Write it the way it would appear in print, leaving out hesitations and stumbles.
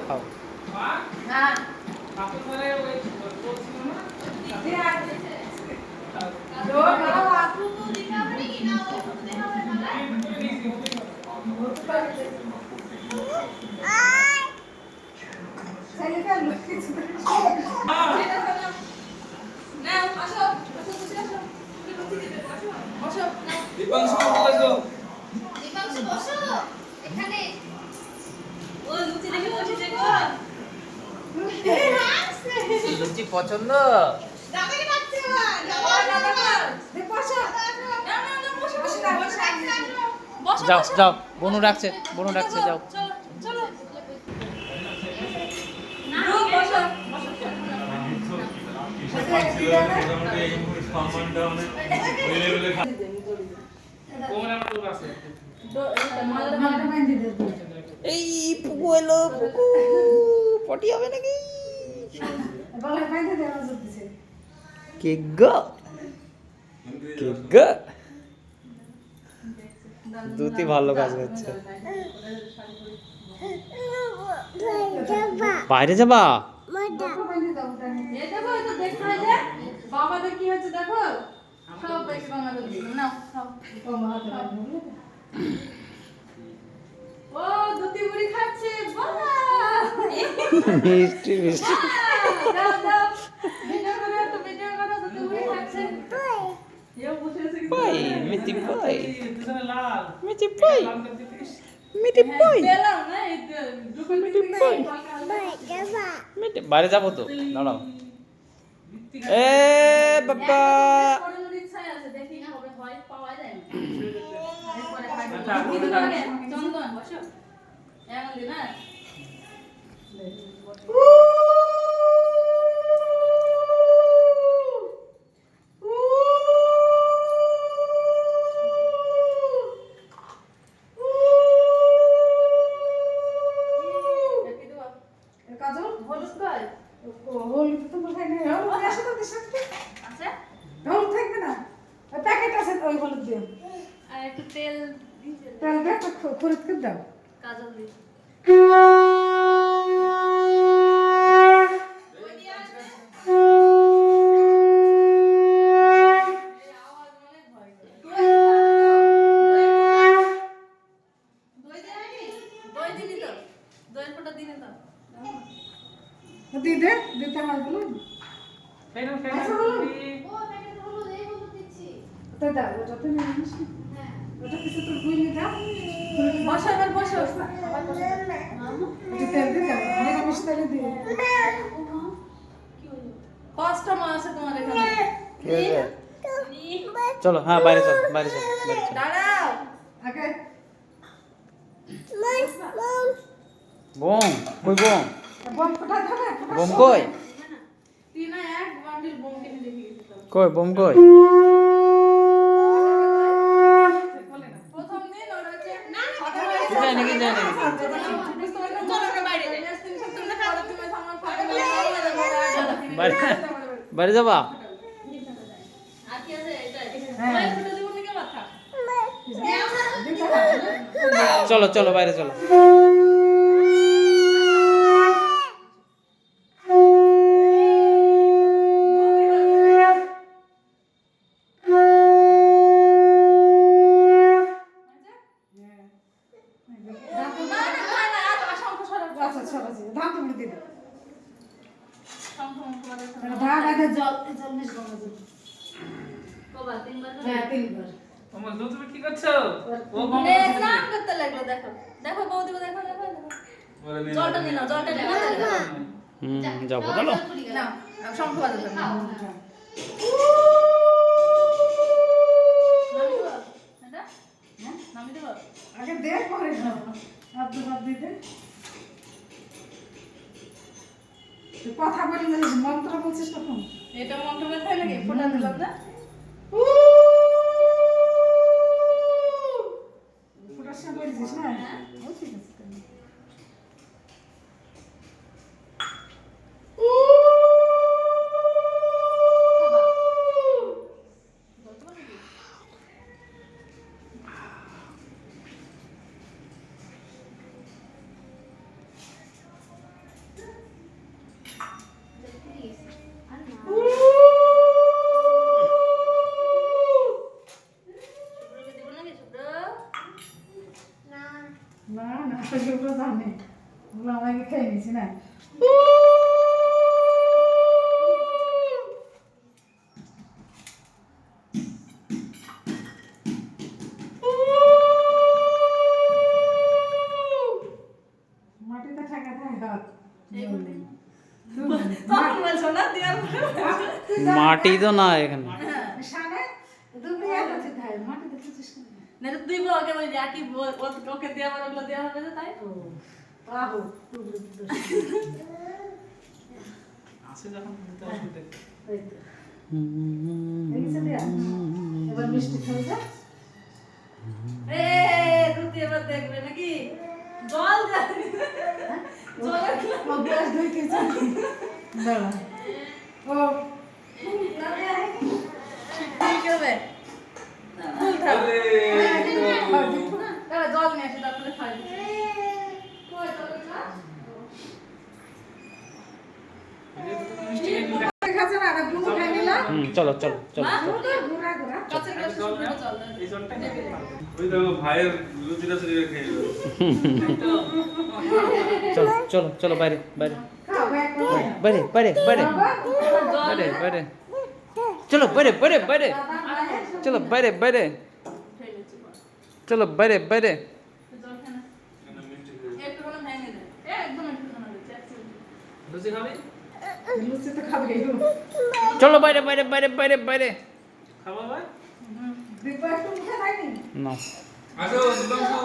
খাও। লুচি পছন্দ? যাও যাও, বনু ডাকছে, বনু ডাকছে, যাও। এই পুকু এলো, পুকু পটি হবে নাকি? কে গো, কে গো, দুটি ভালো কাজ করছে। বাইরে যাবা? বাবাদের কি হচ্ছে দেখো, সব বেশি বাংলা নাও খাও। ও দুটি মুড়ি খাচ্ছে, বাবা মিষ্টি মিষ্টি। দাও দাও, ভিডিও করো তো, ভিডিও করো, দুটি মুড়ি খাচ্ছে। এও বসে আছে কি? পাই মিটি পাই, মিটি পাই, মিটি পাই, পেলাম না এই দোকান মিটি পাই। মিটি বাইরে যাবো তো, দাঁড়াও। এ বাবা, পড়ানোর ইচ্ছা আছে, দেখি না হবে, হয় পাওয়া যায় না। এরপরে খাই কি দিবা আগে? চন্দন বসো, এমন দি না। কাজল হলুদ কই? হলুদ তো কোথায় নেই, হলুদ আসে তো দিশা আছে, হলুদ থাকবে না, ওই প্যাকেট আছে ওই হলুদ দিও, আর একটু তেল তেল দে, একটু খরিদ করে দাও, কাজল দি। দিতে দিতে আমার বলো ফেনো আচ্ছা বলো ও প্যাকেট হলো এই বলো দিচ্ছি তো দাও ওটা তো নিয়ে নিস হ্যাঁ ওটা কিছু তো বুঝলি দাও বসো এবার বসো আবার বসো ওটা তেল দিয়ে দাও নিরামিষ তেল দিয়ে কাস্টমার আছে তোমার এখানে কি হয়েছে? চলো, হ্যাঁ বাইরে চলো, বাইরে চলো, বাইরে চলো। দাঁড়াও আগে বোম কই, বোম বম কোথায় থাকে বোম কই, তিনা এক বান্ডিল বম কিনে দেখি কই বোম কই? প্রথম দিন ওরা হচ্ছে না কি যায় নাকি, যায় নাকি? বাইরে বাইরে যাবা? চলো চলো বাইরে চলো। তুমি কি করছো? স্নান করতে লাগলো, দেখো দেখো বৌদি, দেখো দেখো জলটা নিয়ে নাও, জলটা নিয়ে নাও, যাবো চলো। নাও শঙ্খ বাজাতে নাও, নামি দেবো আগে দেখ পরে নাও, হাত দু হাত দিতে কথা বলি জানিস, মন্ত্র বলছিস কখন? এটা মন্ত্র বলতে হয় নাকি? ফোটা দিলাম না, ফোটার সময় বলছিস না? ও ঠিক আছে। দাও নেই ওগুলো আমাকে খেয়ে নিয়েছি না মাটিতে ঠেকা ঠেকা মাটি তো না এখানে শানে দুবি এত থাকে মাটিতে খুঁজিস না তো তুই বল কেমন যাকি ওকে দেওয়া মানে ওগুলো দেওয়া হবে না তাই আহো দুবি আসে যখন দিতে অসুবিধা এই তো এইসব দিয়া এবার মিষ্টি খাও যা এ দুধ এবার দেখবে নাকি জল যাবে জল ও গ্লাস ধুই কে চল দাঁড়া ও কি করবে ফুল থাকবে তাহলে জল নিয়ে আসে তারপরে খাই কই জল খা খাচ্ছে না গুলো খাই নিলা চলো চলো চলো ঘুরা ঘুরা কাছের গ্লাসে জল শুকনো নাও। জল দাও। এই জলটা ওই দেখো ভাইয়ের লুচিটা শরীরে খেয়ে গেল চলো চলো চলো বাইরে বাইরে খাও ব্যাগ করে বাইরে বাইরে বাইরে জল বাইরে বাইরে চলো বাইরে বাইরে বাইরে চলো বাইরে বাইরে খেয়ে নিচ্ছি বল। চলো বাইরে বাইরে জল খানা মিষ্টি খেয়ে একটু কোনো ভেঙে দে একদম একটু খানা দে এক চিমটি। লুচি খাবি লুচি তো খাবে চলো বাইরে বাইরে বাইরে বাইরে বাইরে খাবো ভাই দিবা একটু মুখে খাইনি না আসো দিবাংশু